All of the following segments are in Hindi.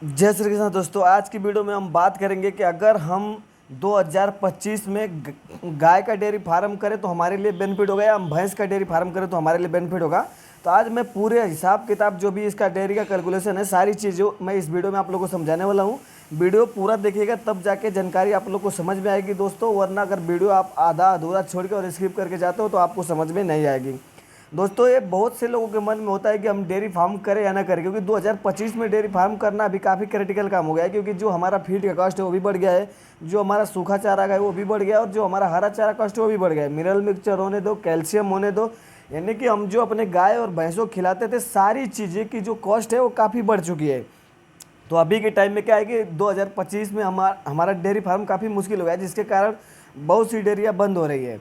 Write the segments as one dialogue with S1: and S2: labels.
S1: जय श्री कृष्ण दोस्तों। आज की वीडियो में हम बात करेंगे कि अगर हम 2025 में गाय का डेयरी फार्म करें तो हमारे लिए बेनिफिट होगा या हम भैंस का डेयरी फार्म करें तो हमारे लिए बेनिफिट होगा। तो आज मैं पूरे हिसाब किताब जो भी इसका डेयरी का कैलकुलेशन है, सारी चीज़ों मैं इस वीडियो में आप लोगों को समझाने वाला हूँ। वीडियो पूरा देखिएगा तब जाके जानकारी आप लोग को समझ में आएगी दोस्तों, वरना अगर वीडियो आप आधा अधूरा छोड़ के और स्किप करके जाते हो तो आपको समझ में नहीं आएगी। दोस्तों ये बहुत से लोगों के मन में होता है कि हम डेयरी फार्म करें या ना करें, क्योंकि 2025 में डेयरी फार्म करना अभी काफ़ी क्रिटिकल काम हो गया है, क्योंकि जो हमारा फीड का कॉस्ट है वो भी बढ़ गया है, जो हमारा सूखा चारा है वो भी बढ़ गया है, और जो हमारा हरा चारा कॉस्ट है वो भी बढ़ गया है। मिनरल मिक्सचर होने दो, कैल्शियम होने दो, यानी कि हम जो अपने गाय और भैंसों को खिलाते थे सारी चीज़ें की जो कॉस्ट है वो काफ़ी बढ़ चुकी है। तो अभी के टाइम में क्या है कि 2025 में हमारा डेयरी फार्म काफ़ी मुश्किल हो गया है, जिसके कारण बहुत सी डेयरियाँ बंद हो रही है।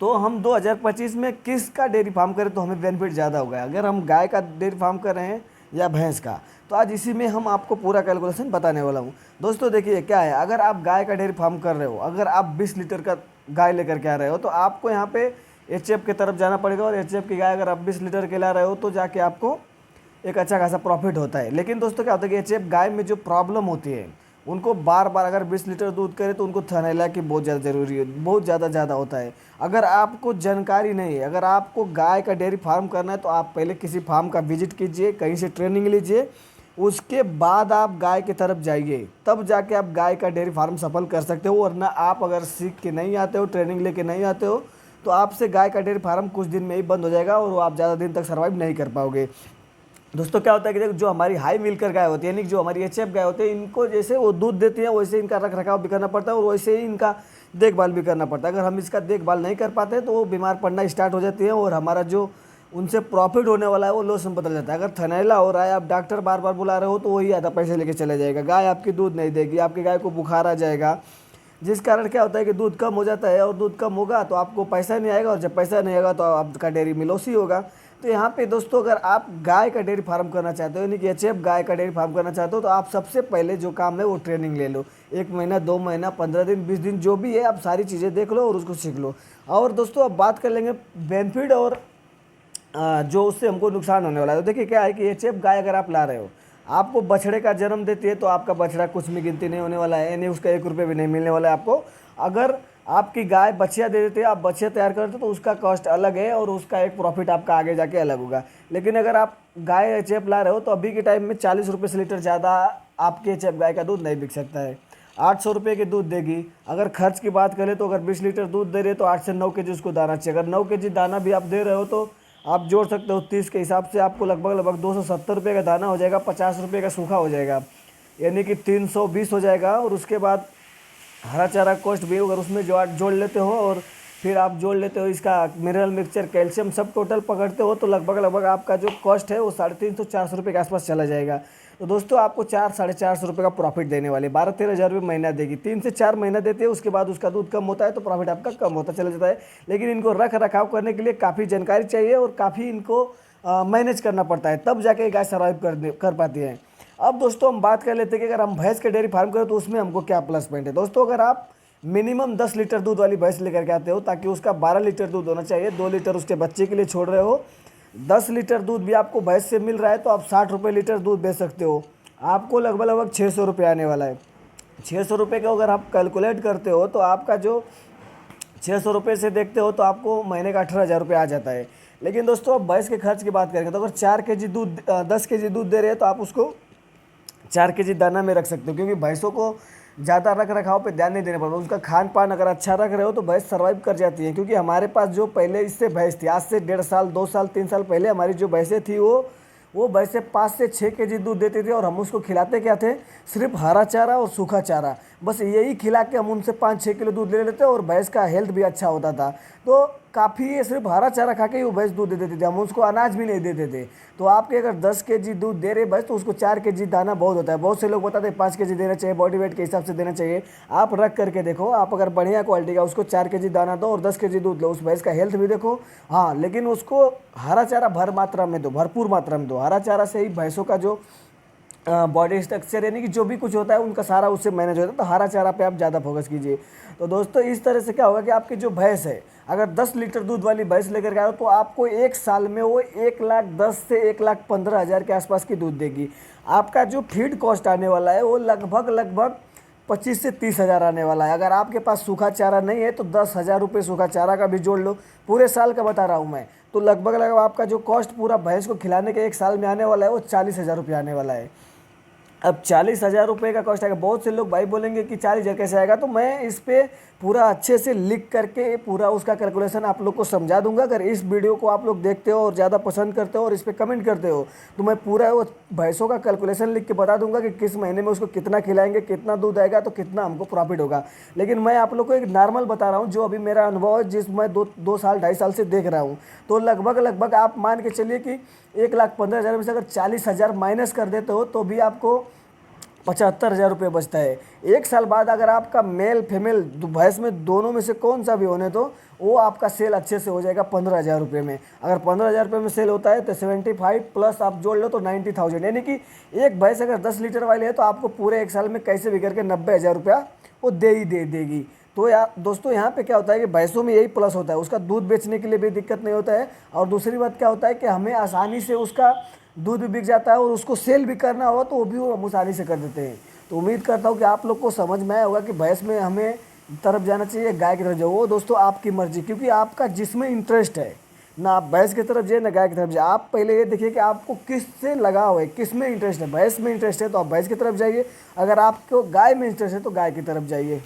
S1: तो हम 2025 में किसका डेयरी फार्म करें तो हमें बेनिफिट ज़्यादा होगा, अगर हम गाय का डेयरी फार्म कर रहे हैं या भैंस का। तो आज इसी में हम आपको पूरा कैलकुलेशन बताने वाला हूँ। दोस्तों देखिए क्या है, अगर आप गाय का डेयरी फार्म कर रहे हो, अगर आप 20 लीटर का गाय लेकर के आ रहे हो तो आपको यहाँ पे एचएफ की तरफ जाना पड़ेगा, और एचएफ की गाय अगर आप 20 लीटर के ला रहे हो तो जाके आपको एक अच्छा खासा प्रॉफिट होता है। लेकिन दोस्तों क्या होता है कि एचएफ गाय में जो प्रॉब्लम होती है, उनको बार बार अगर 20 लीटर दूध करे तो उनको थनैला की बहुत ज़्यादा ज़रूरी है, बहुत ज़्यादा होता है। अगर आपको जानकारी नहीं है, अगर आपको गाय का डेयरी फार्म करना है तो आप पहले किसी फार्म का विजिट कीजिए, कहीं से ट्रेनिंग लीजिए, उसके बाद आप गाय की तरफ जाइए, तब जाके आप गाय का डेयरी फार्म सफल कर सकते हो। वरना आप अगर सीख के नहीं आते हो, ट्रेनिंग लेके नहीं आते हो, तो आपसे गाय का डेयरी फार्म कुछ दिन में ही बंद हो जाएगा और वो आप ज़्यादा दिन तक सर्वाइव नहीं कर पाओगे। दोस्तों क्या होता है कि देखो, जो हमारी हाई मिल्कर गाय होती है, यानी कि जो हमारी एचएफ गाय होती है, इनको जैसे वो दूध देती है वैसे इनका रख रखाव भी करना पड़ता है और वैसे ही इनका देखभाल भी करना पड़ता है। अगर हम इसका देखभाल नहीं कर पाते तो वो बीमार पड़ना स्टार्ट हो जाती है और हमारा जो उनसे प्रॉफिट होने वाला है वो लॉस में बदल जाता है। अगर थनैला हो रहा है, आप डॉक्टर बार बार बुला रहे हो, तो वही आधा पैसे लेके चले जाएगा, गाय आपकी दूध नहीं देगी, आपकी गाय को बुखार आ जाएगा, जिस कारण क्या होता है कि दूध कम हो जाता है, और दूध कम होगा तो आपको पैसा नहीं आएगा, और जब पैसा नहीं आएगा तो आपका डेयरी में लॉस ही होगा। तो यहाँ पे दोस्तों, अगर आप गाय का डेयरी फार्म करना चाहते हो, यानी कि एचएफ गाय का डेयरी फार्म करना चाहते हो, तो आप सबसे पहले जो काम है वो ट्रेनिंग ले लो। 1 महीना, 2 महीना, 15 दिन, 20 दिन, जो भी है आप सारी चीज़ें देख लो और उसको सीख लो। और दोस्तों अब बात कर लेंगे बेनिफिट और जो उससे हमको नुकसान होने वाला है। तो देखिए क्या है कि एचएफ गाय अगर आप ला रहे हो, आपको बछड़े का जन्म देती है, तो आपका बछड़ा कुछ भी गिनती नहीं होने वाला है, यानी उसका 1 रुपये भी नहीं मिलने वाला है आपको। अगर आपकी गाय बछिया दे देती है, आप बछिया तैयार करते हो, तो उसका कॉस्ट अलग है और उसका एक प्रॉफिट आपका आगे जाके अलग होगा। लेकिन अगर आप गाय एचएफ ला रहे हो तो अभी के टाइम में 40 रुपये से लीटर ज़्यादा आपके एचएफ गाय का दूध नहीं बिक सकता है। 800 रुपये की दूध देगी। अगर खर्च की बात करें तो अगर 20 लीटर दूध दे रहे हो तो 8 से 9 केजी उसको दाना चाहिए। अगर 9 केजी दाना भी आप दे रहे हो तो आप जोड़ सकते हो 30 के हिसाब से आपको लगभग 270 रुपये का दाना हो जाएगा, 50 रुपये का सूखा हो जाएगा, यानी कि 320 हो जाएगा। और उसके बाद हरा चारा कॉस्ट भी अगर उसमें जोड़ लेते हो, और फिर आप जोड़ लेते हो इसका मिनरल मिक्सचर, कैल्शियम, सब टोटल पकड़ते हो, तो लगभग आपका जो कॉस्ट है वो 350-400 रुपये के आसपास चला जाएगा। तो दोस्तों आपको 400-450 रुपये का प्रॉफिट देने वाले, 12-13 हज़ार रुपये महीना देगी। 3 से 4 महीना देते हैं, उसके बाद उसका दूध कम होता है तो प्रॉफिट आपका कम होता चला जाता है। लेकिन इनको रख रखाव करने के लिए काफ़ी जानकारी चाहिए और काफ़ी इनको मैनेज करना पड़ता है, तब जाके गाय सर्वाइव कर पाती है। अब दोस्तों हम बात कर लेते हैं कि अगर हम भैंस के डेयरी फार्म करें तो उसमें हमको क्या प्लस पॉइंट है। दोस्तों अगर आप मिनिमम 10 लीटर दूध वाली भैंस लेकर के आते हो, ताकि उसका 12 लीटर दूध होना चाहिए, 2 लीटर उसके बच्चे के लिए छोड़ रहे हो, 10 लीटर दूध भी आपको भैंस से मिल रहा है, तो आप 60 रुपये लीटर दूध बेच सकते हो। आपको लगभग 600 रुपये आने वाला है। 600 रुपये का अगर आप कैलकुलेट करते हो तो आपका जो 600 रुपये से देखते हो तो आपको महीने का 18 हज़ार रुपये आ जाता है। लेकिन दोस्तों अब भैंस के खर्च की बात करेंगे तो अगर 4 केजी दूध 10 केजी दूध दे रहे हैं तो आप उसको 4 केजी दाना में रख सकते हो, क्योंकि भैंसों को ज़्यादा रख रखाव पे ध्यान नहीं देना पड़ता। उसका खान पान अगर अच्छा रख रहे हो तो भैंस सर्वाइव कर जाती है। क्योंकि हमारे पास जो पहले इससे भैंस थी, आज से 1.5 साल, 2 साल, 3 साल पहले हमारी जो भैंसें थी वो भैंसें 5 से 6 केजी दूध देती थी, और हम उसको खिलाते क्या थे, सिर्फ हरा चारा और सूखा चारा, बस यही खिला के हम उनसे 5-6 किलो दूध ले लेते और भैंस का हेल्थ भी अच्छा होता था। तो काफ़ी ये सिर्फ हरा चारा खा के ही वो भैंस दूध दे देती थी, हम उसको अनाज भी नहीं देते थे। तो आपके अगर 10 केजी दूध दे रहे भैंस तो उसको 4 केजी दाना बहुत होता है। बहुत से लोग बताते हैं 5 केजी देना चाहिए, बॉडी वेट के हिसाब से देना चाहिए। आप रख करके देखो, आप अगर बढ़िया क्वालिटी का उसको 4 केजी दाना दो और 10 केजी दूध लो, उस भैंस का हेल्थ भी देखो। हाँ, लेकिन उसको हरा चारा भर मात्रा में दो, भरपूर मात्रा में दो। हरा चारा से ही भैंसों का जो बॉडी स्ट्रक्चर, यानी कि जो भी कुछ होता है उनका सारा उससे मैनेज होता है। तो हरा चारा पे आप ज़्यादा फोकस कीजिए। तो दोस्तों इस तरह से क्या होगा कि आपकी जो भैंस है, अगर 10 लीटर दूध वाली भैंस लेकर के आओ तो आपको एक साल में वो 1,10,000 से 1,15,000 के आसपास की दूध देगी। आपका जो फीड कॉस्ट आने वाला है वो लगभग 25 से 30,000 आने वाला है। अगर आपके पास सूखा चारा नहीं है तो 10,000 रुपये सूखा चारा का भी जोड़ लो, पूरे साल का बता रहा हूँ मैं। तो लगभग आपका जो कॉस्ट पूरा भैंस को खिलाने के एक साल में आने वाला है वो 40,000 रुपये आने वाला है। अब 40,000 रुपये का कॉस्ट आएगा। बहुत से लोग भाई बोलेंगे कि 40,000 कैसे आएगा, तो मैं इस पर पूरा अच्छे से लिख करके पूरा उसका कैलकुलेशन आप लोग को समझा दूंगा। अगर इस वीडियो को आप लोग देखते हो और ज़्यादा पसंद करते हो और इस पर कमेंट करते हो तो मैं पूरा वो भैंसों का कैलकुलेशन लिख के बता दूंगा कि किस महीने में उसको कितना खिलाएंगे, कितना दूध आएगा, तो कितना हमको प्रॉफिट होगा। लेकिन मैं आप लोग को एक नॉर्मल बता रहा हूँ जो अभी मेरा अनुभव है, जिस मैं 2 साल 2.5 साल से देख रहा हूँ। तो लगभग आप मान के चलिए कि 1,15,000 में से अगर 40,000 माइनस कर देते हो तो भी आपको 75,000 रुपये बचता है। एक साल बाद अगर आपका मेल फीमेल भैंस में दोनों में से कौन सा भी होने तो वो आपका सेल अच्छे से हो जाएगा 15,000 रुपये में। अगर 15,000 रुपये में सेल होता है तो 75 प्लस आप जोड़ लो तो 90,000, यानी कि एक भैंस अगर 10 लीटर वाली है तो आपको पूरे एक साल में कैसे भी करके 90,000 रुपया वो दे देगी। तो यार दोस्तों यहाँ पे क्या होता है कि भैंसों में यही प्लस होता है, उसका दूध बेचने के लिए भी दिक्कत नहीं होता है। और दूसरी बात क्या होता है कि हमें आसानी से उसका दूध भी बिक जाता है और उसको सेल भी करना हो तो वो भी हम आसानी से कर देते हैं। तो उम्मीद करता हूँ कि आप लोग को समझ में आया होगा कि भैंस में हमें तरफ जाना चाहिए, गाय की तरफ जाओ। वो दोस्तों आपकी मर्जी, क्योंकि आपका जिसमें इंटरेस्ट है ना आप भैंस की तरफ जाइए ना गाय की तरफ जाइए। आप पहले ये देखिए कि आपको किस से लगाव है, किस में इंटरेस्ट है। भैंस में इंटरेस्ट है तो आप भैंस की तरफ जाइए, अगर आपको गाय में इंटरेस्ट है तो गाय की तरफ जाइए।